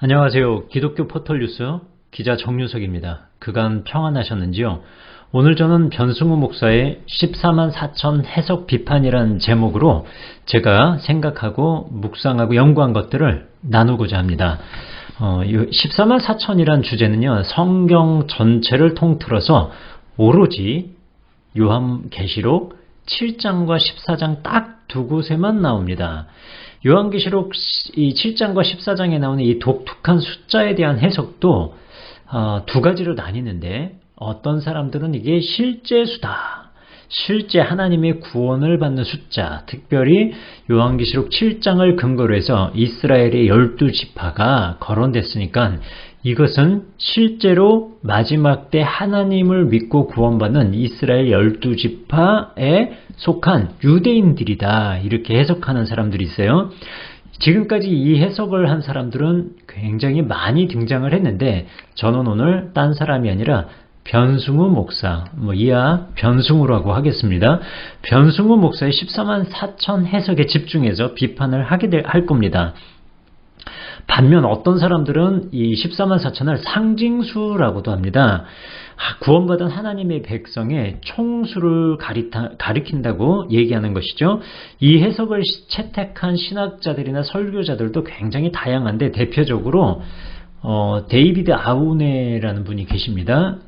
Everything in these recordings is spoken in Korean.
안녕하세요. 기독교 포털뉴스 기자 정유석입니다. 그간 평안하셨는지요? 오늘 저는 변승우 목사의 14만 4천 해석 비판이란 제목으로 제가 생각하고 묵상하고 연구한 것들을 나누고자 합니다. 14만 4천이란 주제는요, 성경 전체를 통틀어서 오로지 요한계시록 7장과 14장 딱 두 곳에만 나옵니다. 요한계시록 7장과 14장에 나오는 이 독특한 숫자에 대한 해석도 두 가지로 나뉘는데, 어떤 사람들은 이게 실제 수다, 실제 하나님의 구원을 받는 숫자, 특별히 요한계시록 7장을 근거로 해서 이스라엘의 12지파가 거론됐으니까 이것은 실제로 마지막 때 하나님을 믿고 구원받는 이스라엘 12지파에 속한 유대인들이다, 이렇게 해석하는 사람들이 있어요. 지금까지 이 해석을 한 사람들은 굉장히 많이 등장을 했는데, 저는 오늘 딴 사람이 아니라 변승우 목사, 이하 변승우라고 하겠습니다. 변승우 목사의 14만 4천 해석에 집중해서 비판을 할 겁니다. 반면 어떤 사람들은 이 14만 4천을 상징수라고도 합니다. 구원받은 하나님의 백성의 총수를 가리킨다고 얘기하는 것이죠. 이 해석을 채택한 신학자들이나 설교자들도 굉장히 다양한데, 대표적으로 데이비드 아우네라는 분이 계십니다.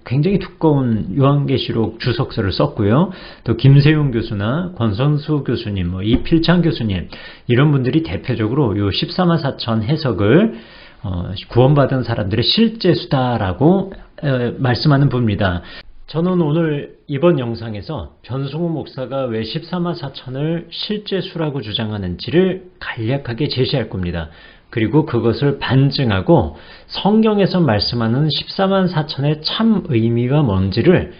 굉장히 두꺼운 요한계시록 주석서를 썼고요. 또 김세용 교수나 권선수 교수님, 이필창 교수님, 이런 분들이 대표적으로 요 14만 4천 해석을 구원받은 사람들의 실제 수다라고 말씀하는 분입니다. 저는 오늘 이번 영상에서 변승우 목사가 왜 14만 4천을 실제 수라고 주장하는지를 간략하게 제시할 겁니다. 그리고 그것을 반증하고 성경에서 말씀하는 14만 4천의 참 의미가 뭔지를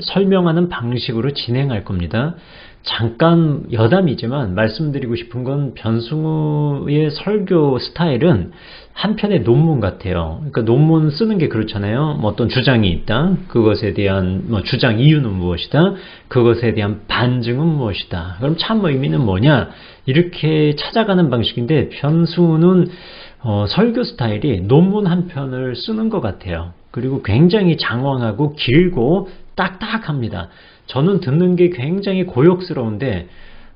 설명하는 방식으로 진행할 겁니다. 잠깐 여담이지만 말씀드리고 싶은 건, 변승우의 설교 스타일은 한편의 논문 같아요. 그러니까 논문 쓰는 게 그렇잖아요. 어떤 주장이 있다, 그것에 대한 주장 이유는 무엇이다, 그것에 대한 반증은 무엇이다, 그럼 참 의미는 뭐냐, 이렇게 찾아가는 방식인데, 변승우는 설교 스타일이 논문 한 편을 쓰는 것 같아요. 그리고 굉장히 장황하고 길고 딱딱합니다. 저는 듣는 게 굉장히 고역스러운데,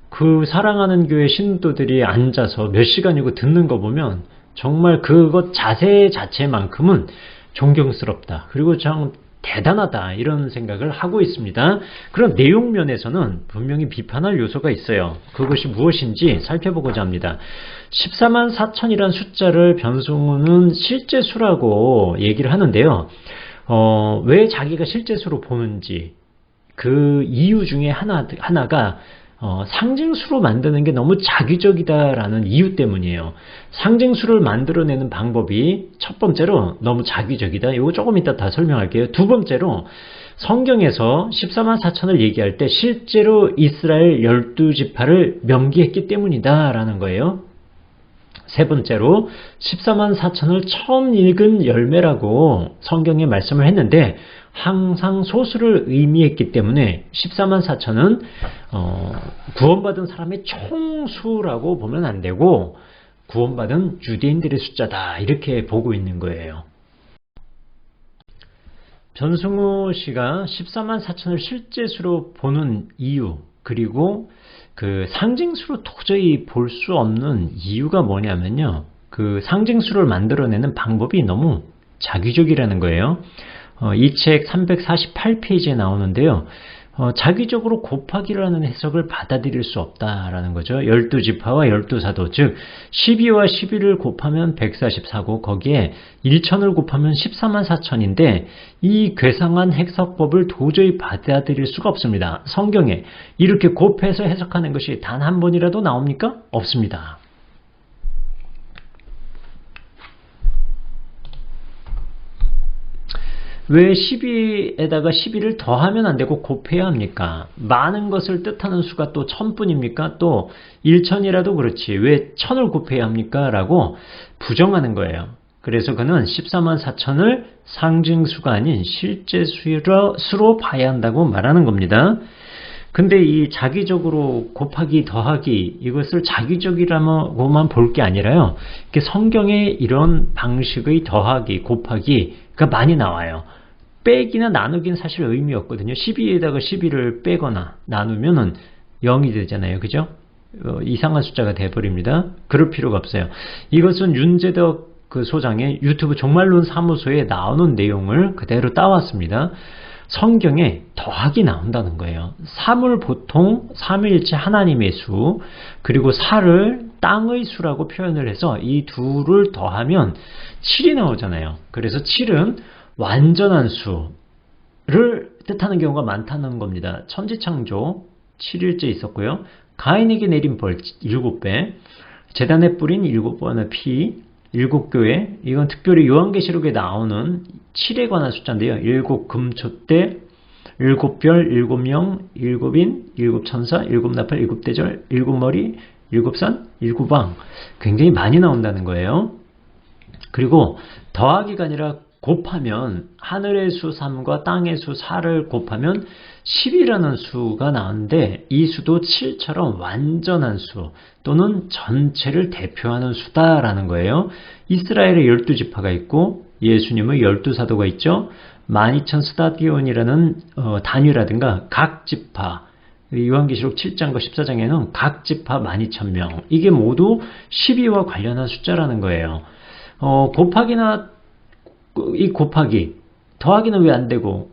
그 사랑하는 교회 신도들이 앉아서 몇 시간이고 듣는 거 보면 정말 그것 자세 자체만큼은 존경스럽다, 그리고 참 대단하다, 이런 생각을 하고 있습니다. 그런 내용 면에서는 분명히 비판할 요소가 있어요. 그것이 무엇인지 살펴보고자 합니다. 14만 4천이란 숫자를 변승우는 실제 수라고 얘기를 하는데요. 왜 자기가 실제 수로 보는지, 그 이유 중에 하나가 상징수로 만드는 게 너무 자기적이다라는 이유 때문이에요. 상징수를 만들어내는 방법이 첫 번째로 너무 자기적이다. 이거 조금 이따 다 설명할게요. 두 번째로, 성경에서 14만 4천을 얘기할 때 실제로 이스라엘 12지파를 명기했기 때문이다라는 거예요. 세 번째로, 14만 4천을 처음 읽은 열매라고 성경에 말씀을 했는데, 항상 소수를 의미했기 때문에 14만 4천은 구원받은 사람의 총수라고 보면 안 되고, 구원받은 유대인들의 숫자다, 이렇게 보고 있는 거예요. 변승우 씨가 14만 4천을 실제 수로 보는 이유, 그리고 그 상징수로 도저히 볼 수 없는 이유가 뭐냐면요, 그 상징수를 만들어내는 방법이 너무 자기적이라는 거예요. 이 책 348페이지에 나오는데요. 자기적으로 곱하기라는 해석을 받아들일 수 없다라는 거죠. 12지파와 12사도, 즉 12와 11을 곱하면 144고 거기에 1천을 곱하면 14만 4천인데, 이 괴상한 해석법을 도저히 받아들일 수가 없습니다. 성경에 이렇게 곱해서 해석하는 것이 단 한 번이라도 나옵니까? 없습니다. 왜 12에다가 12를 더하면 안 되고 곱해야 합니까? 많은 것을 뜻하는 수가 또 1000뿐입니까? 또 1000이라도 그렇지 왜 1000을 곱해야 합니까? 라고 부정하는 거예요. 그래서 그는 14만 4천을 상징수가 아닌 실제 수로 봐야 한다고 말하는 겁니다. 근데 이 자기적으로 곱하기 더하기 이것을 자기적이라고만 볼 게 아니라요. 이렇게 성경에 이런 방식의 더하기 곱하기가 많이 나와요. 빼기나 나누기는 사실 의미 없거든요. 12에다가 12를 빼거나 나누면은 0이 되잖아요. 그죠? 이상한 숫자가 돼버립니다. 그럴 필요가 없어요. 이것은 윤재덕 그 소장의 유튜브 종말론 사무소에 나오는 내용을 그대로 따왔습니다. 성경에 더하기 나온다는 거예요. 3을 보통 삼위일체 하나님의 수, 그리고 4를 땅의 수라고 표현을 해서 이 둘을 더하면 7이 나오잖아요. 그래서 7은 완전한 수를 뜻하는 경우가 많다는 겁니다. 천지창조 7일째 있었고요. 가인에게 내린 벌 7배, 제단에 뿌린 7번의 피, 7교회, 이건 특별히 요한계시록에 나오는 7에 관한 숫자인데요. 7금촛대, 7별, 7명, 7인, 7천사, 7나팔, 7대절, 7머리, 7산, 7왕. 굉장히 많이 나온다는 거예요. 그리고 더하기가 아니라 곱하면 하늘의 수 3과 땅의 수 4를 곱하면 10이라는 수가 나오는데 이 수도 7처럼 완전한 수 또는 전체를 대표하는 수다라는 거예요. 이스라엘의 12지파가 있고 예수님의 12사도가 있죠. 12,000 스타디온이라는 단위라든가 각 지파, 요한계시록 7장과 14장에는 각 지파 12,000명, 이게 모두 12와 관련한 숫자라는 거예요. 곱하기나 이 곱하기 더하기는 왜 안 되고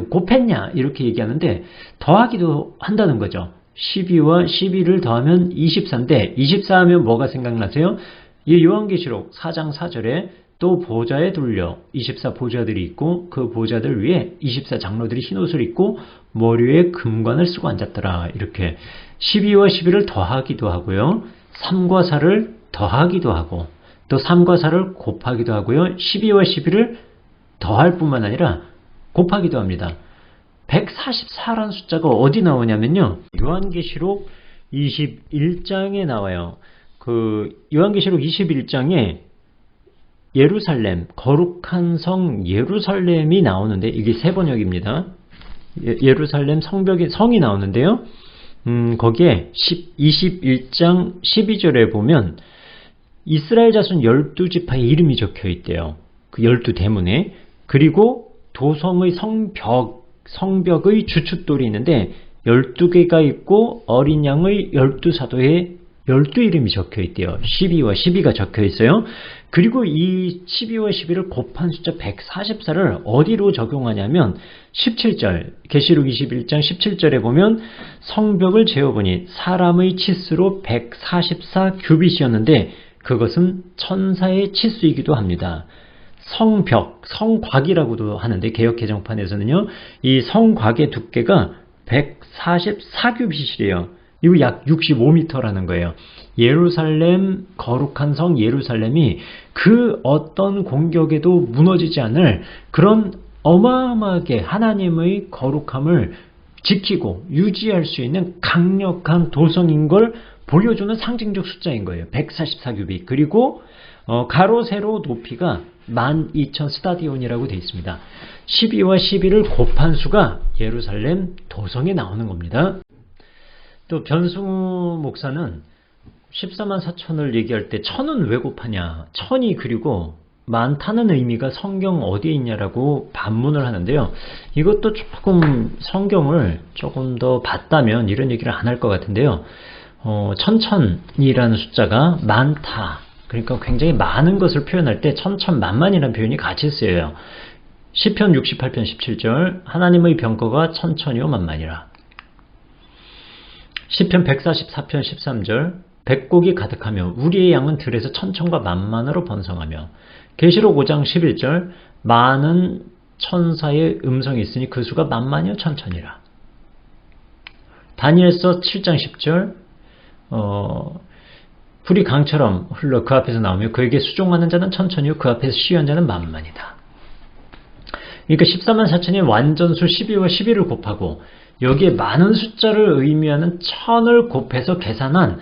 곱했냐 이렇게 얘기하는데 더하기도 한다는 거죠. 12와 12를 더하면 24인데 24 하면 뭐가 생각나세요? 이 요한계시록 4장 4절에 또 보좌에 둘려 24 보좌들이 있고 그 보좌들 위에 24 장로들이 흰옷을 입고 머리에 금관을 쓰고 앉았더라. 이렇게 12와 12를 더하기도 하고요. 3과 4를 더하기도 하고 또 3과 4를 곱하기도 하고요. 12와 12를 더할 뿐만 아니라 곱하기도 합니다. 144라는 숫자가 어디 나오냐면요. 요한계시록 21장에 나와요. 그 요한계시록 21장에 예루살렘, 거룩한 성 예루살렘이 나오는데 이게 세 번역입니다. 예루살렘 성이 나오는데요. 거기에 21장 12절에 보면 이스라엘 자손 12지파의 이름이 적혀 있대요. 그 12대문에. 그리고 도성의 성벽의 주춧돌이 있는데 12개가 있고 어린 양의 12사도의 12이름이 적혀 있대요. 12와 12가 적혀 있어요. 그리고 이 12와 12를 곱한 숫자 144를 어디로 적용하냐면 17절, 계시록 21장 17절에 보면 성벽을 재어보니 사람의 치수로 144 규빗이었는데 그것은 천사의 치수이기도 합니다. 성벽, 성곽이라고도 하는데 개역 개정판에서는요. 이 성곽의 두께가 144규빗이래요. 이거 약 65m라는 거예요. 예루살렘, 거룩한 성 예루살렘이 그 어떤 공격에도 무너지지 않을 그런 어마어마하게 하나님의 거룩함을 지키고 유지할 수 있는 강력한 도성인 걸 보여주는 상징적 숫자인 거예요. 144규빗. 그리고 가로 세로 높이가 12,000 스타디온이라고 되어 있습니다. 12와 12를 곱한 수가 예루살렘 도성에 나오는 겁니다. 또 변승우 목사는 14만 4천을 얘기할 때 천은 왜 곱하냐, 천이 그리고 많다는 의미가 성경 어디에 있냐라고 반문을 하는데요. 이것도 조금 성경을 조금 더 봤다면 이런 얘기를 안 할 것 같은데요. 천천이라는 숫자가 많다, 그러니까 굉장히 많은 것을 표현할 때 천천만만이라는 표현이 같이 쓰여요. 시편 68편 17절 하나님의 병거가 천천히요 만만이라. 시편 144편 13절 백곡이 가득하며 우리의 양은 들에서 천천과 만만으로 번성하며. 계시록 5장 11절 많은 천사의 음성이 있으니 그 수가 만만이요 천천이라. 다니엘서 7장 10절 풀이 강처럼 흘러 그 앞에서 나오며 그에게 수종하는 자는 천천히요 그 앞에서 시위한 자는 만만이다. 그러니까 14만 4천이 완전수 12와 12를 곱하고 여기에 많은 숫자를 의미하는 천을 곱해서 계산한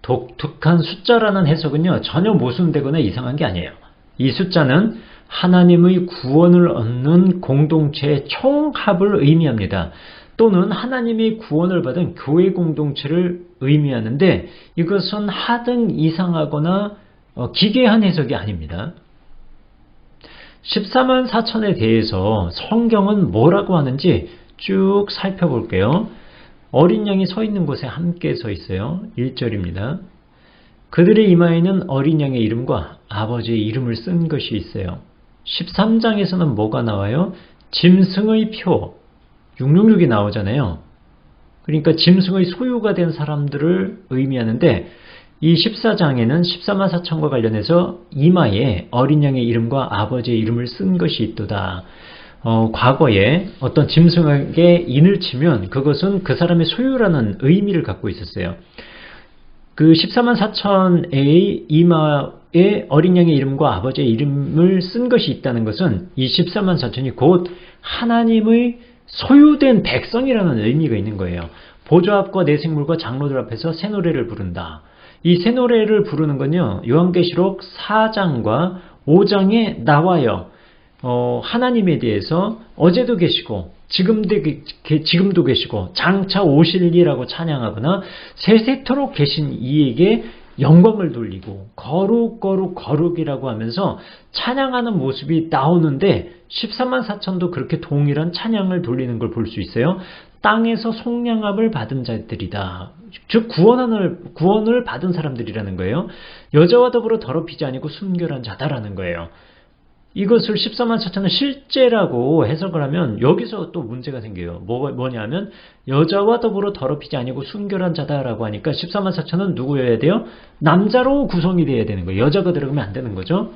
독특한 숫자라는 해석은요 전혀 모순되거나 이상한 게 아니에요. 이 숫자는 하나님의 구원을 얻는 공동체의 총합을 의미합니다. 또는 하나님의 구원을 받은 교회 공동체를 의미하는데 이것은 하등 이상하거나 기괴한 해석이 아닙니다. 14만 4천에 대해서 성경은 뭐라고 하는지 쭉 살펴볼게요. 어린 양이 서 있는 곳에 함께 서 있어요. 1절입니다. 그들의 이마에는 어린 양의 이름과 아버지의 이름을 쓴 것이 있어요. 13장에서는 뭐가 나와요? 짐승의 표, 666이 나오잖아요. 그러니까 짐승의 소유가 된 사람들을 의미하는데 이 14장에는 14만 4천과 관련해서 이마에 어린 양의 이름과 아버지의 이름을 쓴 것이 있도다. 과거에 어떤 짐승에게 인을 치면 그것은 그 사람의 소유라는 의미를 갖고 있었어요. 그 14만 4천의 이마에 어린 양의 이름과 아버지의 이름을 쓴 것이 있다는 것은 이 14만 4천이 곧 하나님의 소유된 백성이라는 의미가 있는 거예요. 보좌 앞과 내 생물과 장로들 앞에서 새 노래를 부른다. 이 새 노래를 부르는 건요, 요한계시록 4장과 5장에 나와요. 하나님에 대해서 어제도 계시고 지금도 계시고 장차 오실리라고 찬양하거나 세세토록 계신 이에게 영광을 돌리고 거룩 거룩 거룩이라고 하면서 찬양하는 모습이 나오는데 14만 4천도 그렇게 동일한 찬양을 돌리는 걸 볼 수 있어요. 땅에서 속량함을 받은 자들이다. 즉 구원을 받은 사람들이라는 거예요. 여자와 더불어 더럽히지 아니고 순결한 자다라는 거예요. 이것을 14만 4천은 실제라고 해석을 하면 여기서 또 문제가 생겨요. 뭐냐면 여자와 더불어 더럽히지 아니고 순결한 자다라고 하니까 14만 4천은 누구여야 돼요? 남자로 구성이 돼야 되는 거예요. 여자가 들어가면 안 되는 거죠.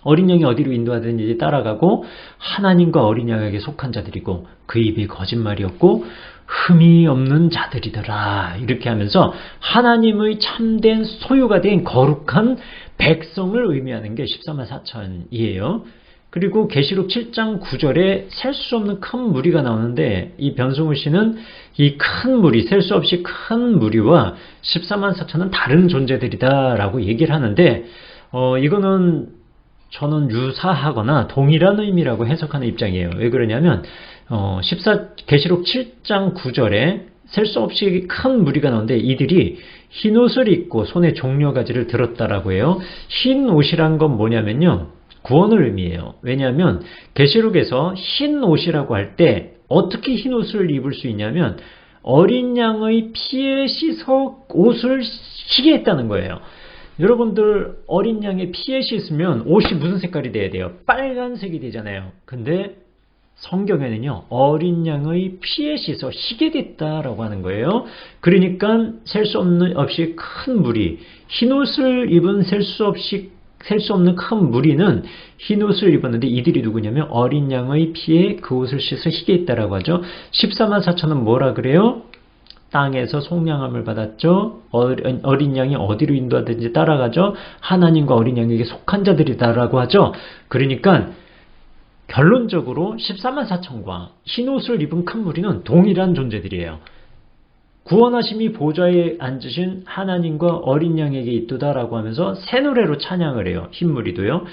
어린 양이 어디로 인도하든지 따라가고 하나님과 어린 양에게 속한 자들이고 그 입이 거짓말이 없고 흠이 없는 자들이더라. 이렇게 하면서 하나님의 참된 소유가 된 거룩한 백성을 의미하는 게 14만 4천이에요. 그리고 계시록 7장 9절에 셀 수 없는 큰 무리가 나오는데 이 변승우 씨는 이 큰 무리, 셀 수 없이 큰 무리와 14만 4천은 다른 존재들이다 라고 얘기를 하는데 이거는 저는 유사하거나 동일한 의미라고 해석하는 입장이에요. 왜 그러냐면 계시록 7장 9절에 셀 수 없이 큰 무리가 나오는데 이들이 흰 옷을 입고 손에 종려가지를 들었다라고 해요. 흰 옷이란 건 뭐냐면요, 구원을 의미해요. 왜냐하면 계시록에서 흰 옷이라고 할 때 어떻게 흰 옷을 입을 수 있냐면 어린 양의 피에 씻어 옷을 희게 했다는 거예요. 여러분들 어린 양의 피에 씻으면 옷이 무슨 색깔이 돼야 돼요? 빨간색이 되잖아요. 근데 성경에는요, 어린 양의 피에 씻어 희게 됐다라고 하는 거예요. 그러니까 셀 수 없이 큰 무리, 흰 옷을 입은 셀 수 없는 큰 무리는 흰 옷을 입었는데 이들이 누구냐면 어린 양의 피에 그 옷을 씻어 희게 했다라고 하죠. 14만 4천은 뭐라 그래요? 땅에서 속량함을 받았죠. 어린 양이 어디로 인도하든지 따라가죠. 하나님과 어린 양에게 속한 자들이다라고 하죠. 그러니까 결론적으로 14만 4천과 흰옷을 입은 큰 무리는 동일한 존재들이에요. 구원하심이 보좌에 앉으신 하나님과 어린 양에게 있도다라고 하면서 새 노래로 찬양을 해요. 흰 무리도요.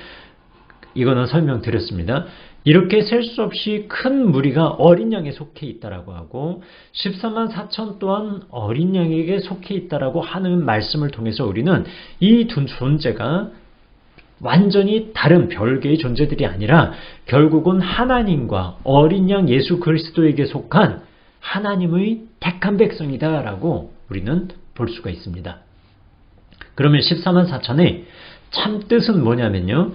이거는 설명드렸습니다. 이렇게 셀 수 없이 큰 무리가 어린 양에 속해 있다라고 하고 14만 4천 또한 어린 양에게 속해 있다라고 하는 말씀을 통해서 우리는 이 두 존재가 완전히 다른 별개의 존재들이 아니라 결국은 하나님과 어린 양 예수 그리스도에게 속한 하나님의 택한 백성이다라고 우리는 볼 수가 있습니다. 그러면 14만 4천의 참뜻은 뭐냐면요,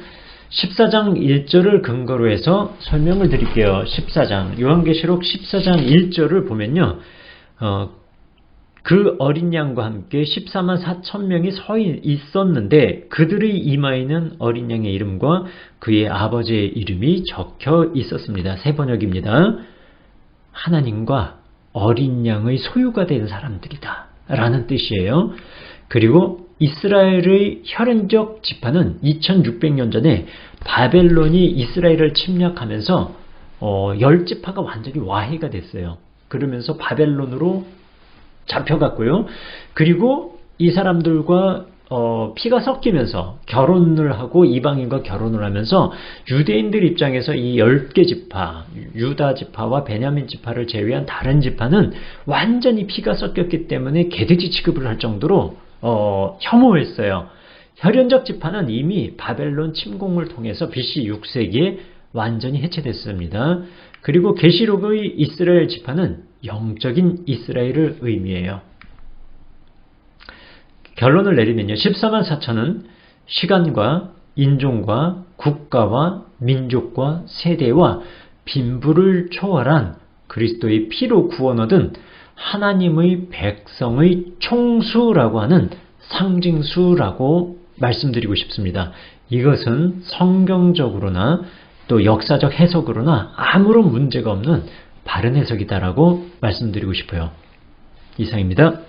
14장 1절을 근거로 해서 설명을 드릴게요. 14장 요한계시록 14장 1절을 보면요, 그 어린 양과 함께 14만 4천 명이 서 있었는데 그들의 이마에는 어린 양의 이름과 그의 아버지의 이름이 적혀 있었습니다. 새 번역입니다. 하나님과 어린 양의 소유가 된 사람들이다 라는 뜻이에요. 그리고 이스라엘의 혈연적 지파는 2600년 전에 바벨론이 이스라엘을 침략하면서 10지파가 완전히 와해가 됐어요. 그러면서 바벨론으로 잡혀갔고요. 그리고 이 사람들과 피가 섞이면서 결혼을 하고 이방인과 결혼을 하면서 유대인들 입장에서 이 10개 지파, 유다 지파와 베냐민 지파를 제외한 다른 지파는 완전히 피가 섞였기 때문에 개돼지 취급을 할 정도로 혐오했어요. 혈연적 지파는 이미 바벨론 침공을 통해서 BC 6세기에 완전히 해체됐습니다. 그리고 계시록의 이스라엘 지파는 영적인 이스라엘을 의미해요. 결론을 내리면요. 14만 4천은 시간과 인종과 국가와 민족과 세대와 빈부를 초월한 그리스도의 피로 구원 얻은 하나님의 백성의 총수라고 하는 상징수라고 말씀드리고 싶습니다. 이것은 성경적으로나 또 역사적 해석으로나 아무런 문제가 없는 바른 해석이다라고 말씀드리고 싶어요. 이상입니다.